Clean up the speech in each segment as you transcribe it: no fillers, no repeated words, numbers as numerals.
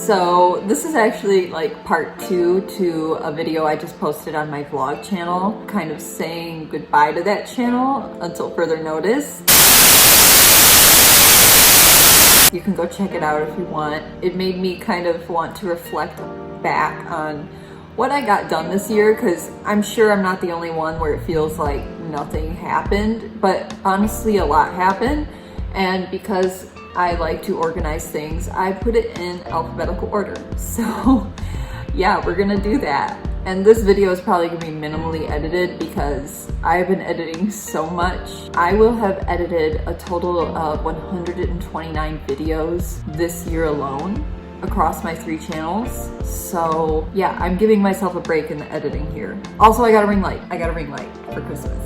So this is actually like part 2 to a video I just posted on my vlog channel, kind of saying goodbye to that channel until further notice. You can go check it out if you want. It made me kind of want to reflect back on what I got done this year, because I'm sure I'm not the only one where it feels like nothing happened, but honestly a lot happened. And because I like to organize things, I put it in alphabetical order. So yeah, we're gonna do that. And this video is probably gonna be minimally edited because I've been editing so much. I will have edited a total of 129 videos this year alone across my 3 channels. So yeah, I'm giving myself a break in the editing here. Also, I got a ring light. I got a ring light for Christmas.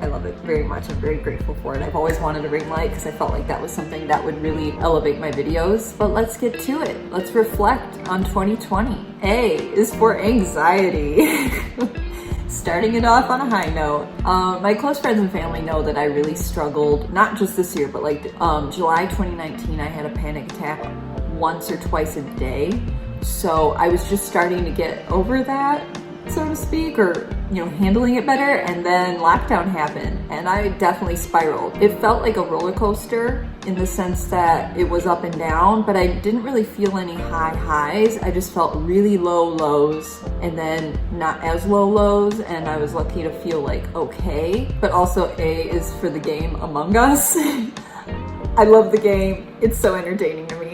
I love it very much. I'm very grateful for it. I've always wanted a ring light because I felt like that was something that would really elevate my videos. But let's get to it. Let's reflect on 2020. A is for anxiety. Starting it off on a high note. My close friends and family know that I really struggled, not just this year, but like July 2019, I had a panic attack once or twice a day. So I was just starting to get over that, so to speak, or handling it better, and then lockdown happened and I definitely spiraled. It felt like a roller coaster in the sense that it was up and down, but I didn't really feel any high highs. I just felt really low lows and then not as low lows, and I was lucky to feel like okay. But also A is for the game Among Us. I love the game. It's so entertaining to me.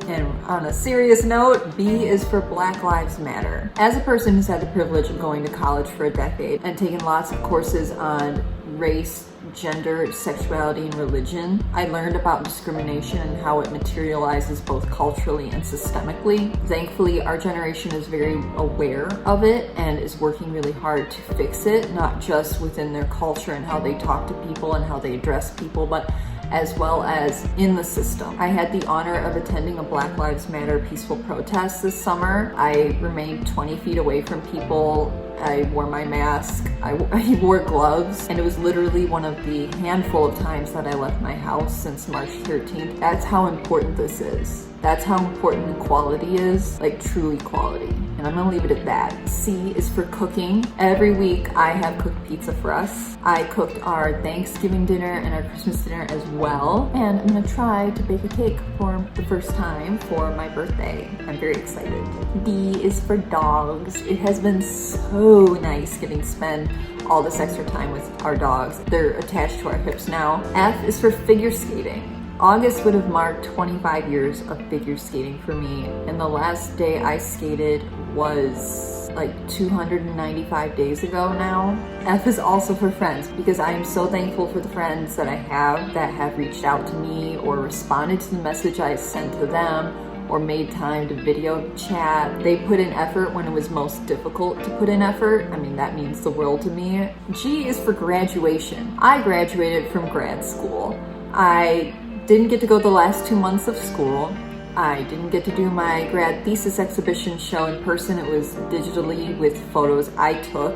And on a serious note, B is for Black Lives Matter. As a person who's had the privilege of going to college for a decade and taken lots of courses on race, gender, sexuality, and religion, I learned about discrimination and how it materializes both culturally and systemically. Thankfully, our generation is very aware of it and is working really hard to fix it, not just within their culture and how they talk to people and how they address people, but as well as in the system. I had the honor of attending a Black Lives Matter peaceful protest this summer. I remained 20 feet away from people. I wore my mask, I wore gloves, and it was literally one of the handful of times that I left my house since March 13th. That's how important this is. That's how important equality is, like true equality. And I'm gonna leave it at that. C is for cooking. Every week I have cooked pizza for us. I cooked our Thanksgiving dinner and our Christmas dinner as well. And I'm gonna try to bake a cake for the first time for my birthday. I'm very excited. D is for dogs. It has been so nice getting to spend all this extra time with our dogs. They're attached to our hips now. F is for figure skating. August would have marked 25 years of figure skating for me, and the last day I skated was like 295 days ago now. F is also for friends, because I am so thankful for the friends that I have that have reached out to me or responded to the message I sent to them or made time to video chat. They put in effort when it was most difficult to put in effort. I mean, that means the world to me. G is for graduation. I graduated from grad school. I didn't get to go the last 2 months of school. I didn't get to do my grad thesis exhibition show in person. It was digitally with photos I took.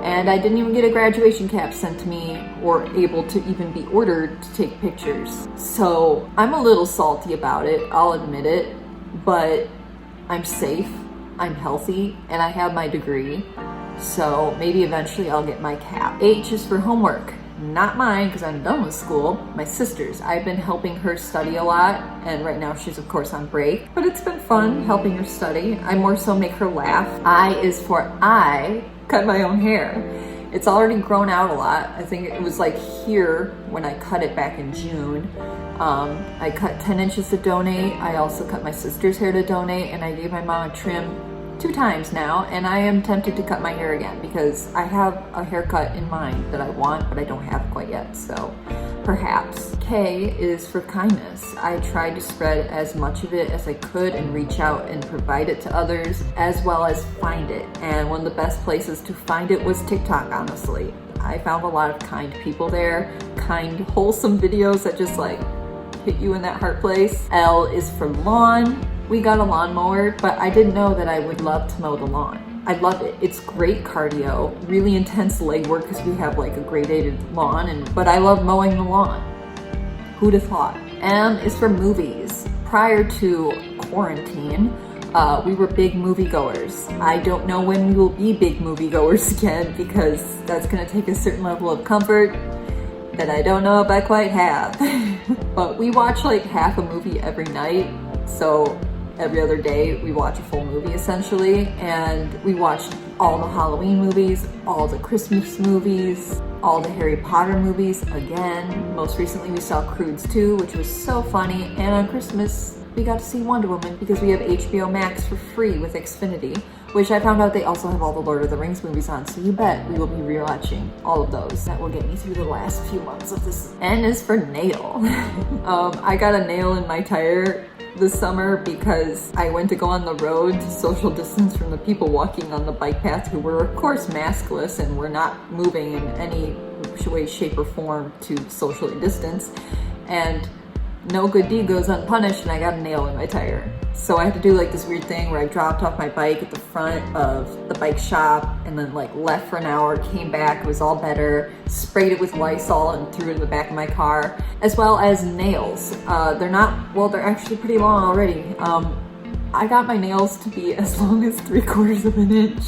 And I didn't even get a graduation cap sent to me or able to even be ordered to take pictures. So I'm a little salty about it, I'll admit it, but I'm safe, I'm healthy, and I have my degree. So maybe eventually I'll get my cap. H is for homework. Not mine, because I'm done with school. My sister's. I've been helping her study a lot, and right now she's of course on break, but it's been fun helping her study. I more so make her laugh. I is for I cut my own hair. It's already grown out a lot. I think it was like here when I cut it back in June. I cut 10 inches to donate. I also cut my sister's hair to donate, and I gave my mom a trim 2 times now, and I am tempted to cut my hair again because I have a haircut in mind that I want, but I don't have quite yet, so perhaps. K is for kindness. I tried to spread as much of it as I could and reach out and provide it to others, as well as find it. And one of the best places to find it was TikTok, honestly. I found a lot of kind people there, kind, wholesome videos that just like hit you in that heart place. L is for lawn. We got a lawnmower, but I didn't know that I would love to mow the lawn. I love it. It's great cardio, really intense leg work because we have like a gradated lawn, but I love mowing the lawn. Who'd have thought? M is for movies. Prior to quarantine, we were big moviegoers. I don't know when we will be big moviegoers again because that's gonna take a certain level of comfort that I don't know if I quite have. But we watch like half a movie every night, so every other day we watch a full movie essentially, and we watched all the Halloween movies, all the Christmas movies, all the Harry Potter movies again. Most recently we saw Croods 2, which was so funny, and on Christmas we got to see Wonder Woman because we have HBO Max for free with Xfinity, which I found out they also have all the Lord of the Rings movies on, so you bet we will be rewatching all of those. That will get me through the last few months of this. N is for nail. I got a nail in my tire this summer because I went to go on the road to social distance from the people walking on the bike path who were of course maskless and were not moving in any way, shape, or form to socially distance. And no good deed goes unpunished, and I got a nail in my tire. So I had to do like this weird thing where I dropped off my bike at the front of the bike shop and then like left for an hour, came back, it was all better, sprayed it with Lysol and threw it in the back of my car, as well as nails. They're actually pretty long already. I got my nails to be as long as 3/4 of an inch.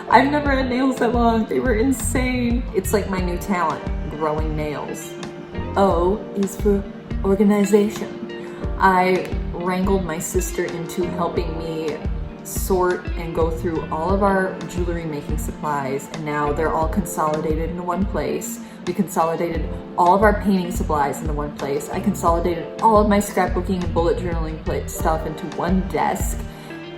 I've never had nails that long. They were insane. It's like my new talent, growing nails. O is for organization. I wrangled my sister into helping me sort and go through all of our jewelry making supplies, and now they're all consolidated into one place. We consolidated all of our painting supplies into one place. I consolidated all of my scrapbooking and bullet journaling stuff into one desk,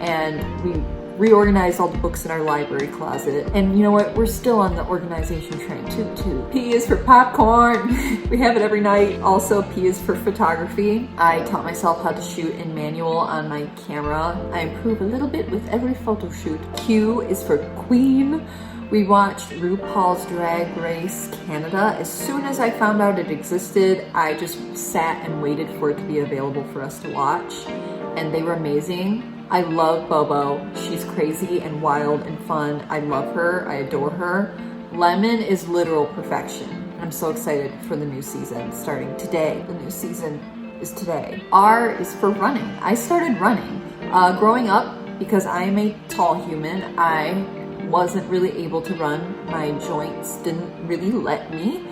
and we reorganized all the books in our library closet. And you know what? We're still on the organization train. Toot toot. P is for popcorn. We have it every night. Also, P is for photography. I taught myself how to shoot in manual on my camera. I improve a little bit with every photo shoot. Q is for queen. We watched RuPaul's Drag Race Canada. As soon as I found out it existed, I just sat and waited for it to be available for us to watch. And they were amazing. I love Bobo. She's crazy and wild and fun. I love her. I adore her. Lemon is literal perfection. I'm so excited for the new season starting today. The new season is today. R is for running. I started running. Growing up, because I am a tall human, I wasn't really able to run. My joints didn't really let me.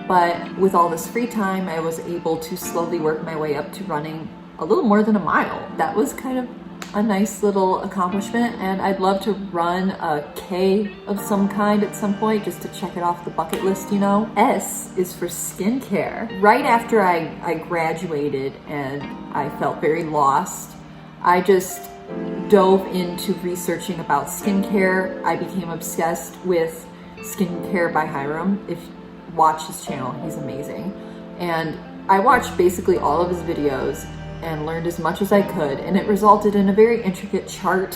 But with all this free time, I was able to slowly work my way up to running a little more than a mile. That was kind of a nice little accomplishment, and I'd love to run a K of some kind at some point just to check it off the bucket list, you know. S is for skincare. Right after I graduated and I felt very lost, I just dove into researching about skincare. I became obsessed with Skincare by Hiram. If you watch his channel, he's amazing. And I watched basically all of his videos and learned as much as I could, and it resulted in a very intricate chart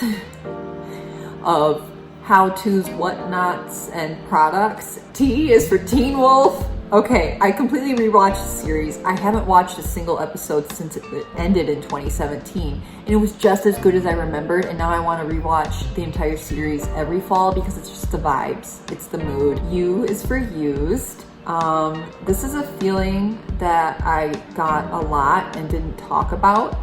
of how-tos, whatnots, and products. T is for Teen Wolf. Okay, I completely rewatched the series. I haven't watched a single episode since it ended in 2017, and it was just as good as I remembered, and now I want to rewatch the entire series every fall because it's just the vibes, it's the mood. U is for used. This is a feeling that I got a lot and didn't talk about.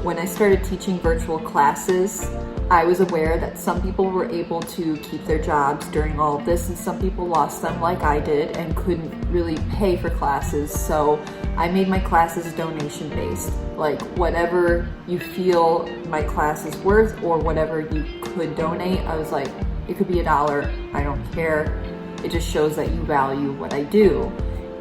When I started teaching virtual classes, I was aware that some people were able to keep their jobs during all of this, and some people lost them like I did and couldn't really pay for classes. So I made my classes donation based. Like whatever you feel my class is worth or whatever you could donate, I was like, it could be $1, I don't care. It just shows that you value what I do.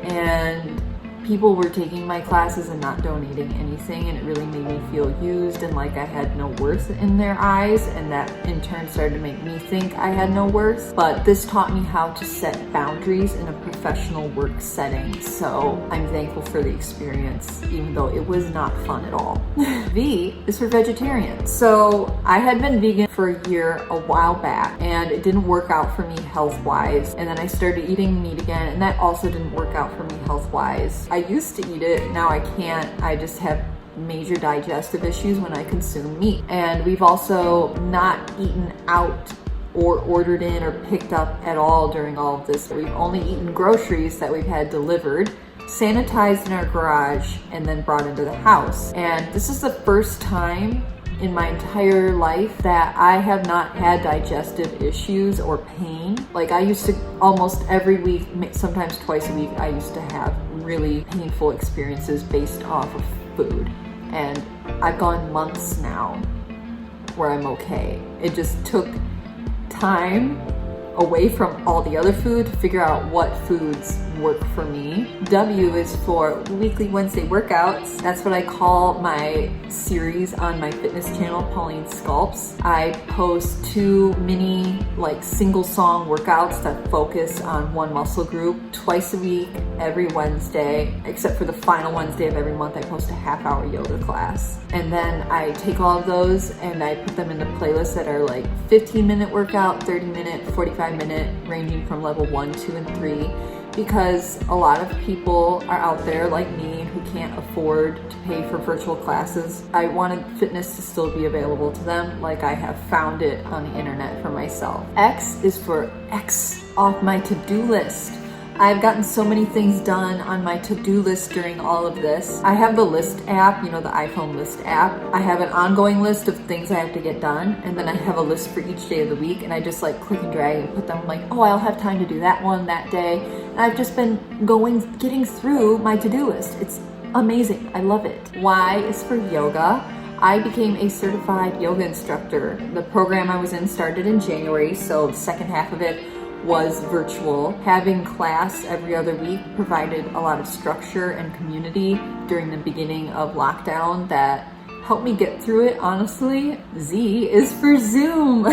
And people were taking my classes and not donating anything, and it really made me feel used and like I had no worth in their eyes, and that in turn started to make me think I had no worth. But this taught me how to set boundaries in a professional work setting, so I'm thankful for the experience, even though it was not fun at all. V is for vegetarian. So I had been vegan for a year a while back, and it didn't work out for me health-wise, and then I started eating meat again, and that also didn't work out for me health-wise. I used to eat it, now I can't. I just have major digestive issues when I consume meat. And we've also not eaten out or ordered in or picked up at all during all of this. We've only eaten groceries that we've had delivered sanitized in our garage, and then brought into the house. And this is the first time in my entire life that I have not had digestive issues or pain. Like, I used to almost every week, sometimes twice a week, I used to have really painful experiences based off of food. And I've gone months now where I'm okay. It just took time away from all the other food to figure out what foods work for me. W is for weekly Wednesday workouts. That's what I call my series on my fitness channel, Pauline Sculpts. I post 2 mini, like, single song workouts that focus on one muscle group twice a week, every Wednesday, except for the final Wednesday of every month I post a half-hour yoga class. And then I take all of those and I put them into playlists that are like 15-minute workout, 30-minute, 45-minute, ranging from level 1, 2, and 3. Because a lot of people are out there like me who can't afford to pay for virtual classes. I wanted fitness to still be available to them, like I have found it on the internet for myself. X is for X off my to-do list. I've gotten so many things done on my to-do list during all of this. I have the list app, you know, the iPhone list app. I have an ongoing list of things I have to get done, and then I have a list for each day of the week, and I just like click and drag and put them like, oh, I'll have time to do that one that day. And I've just been getting through my to-do list. It's amazing. I love it. Y is for yoga. I became a certified yoga instructor. The program I was in started in January, so the second half of it was virtual. Having class every other week provided a lot of structure and community during the beginning of lockdown that helped me get through it, honestly. Z is for Zoom.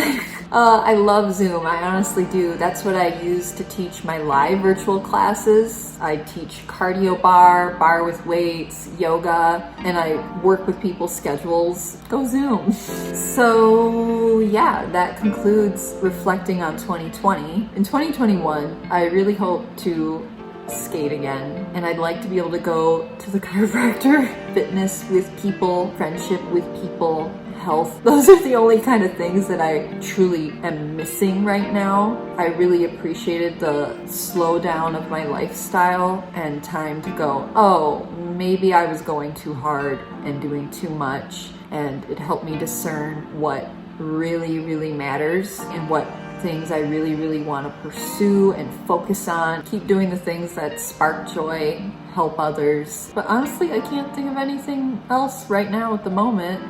I love Zoom, I honestly do. That's what I use to teach my live virtual classes. I teach cardio bar with weights, yoga, and I work with people's schedules. Go Zoom. So yeah, that concludes reflecting on 2020. In 2021, I really hope to skate again, and I'd like to be able to go to the chiropractor. Fitness with people, friendship with people, health. Those are the only kind of things that I truly am missing right now. I really appreciated the slowdown of my lifestyle and time to go, oh, maybe I was going too hard and doing too much, and it helped me discern what really matters and what things I really want to pursue and focus on. Keep doing the things that spark joy, help others. But honestly, I can't think of anything else right now at the moment.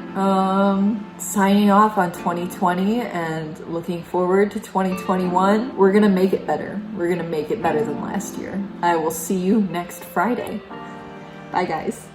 Signing off on 2020 and looking forward to 2021. We're gonna make it better. We're gonna make it better than last year. I will see you next Friday. Bye, guys.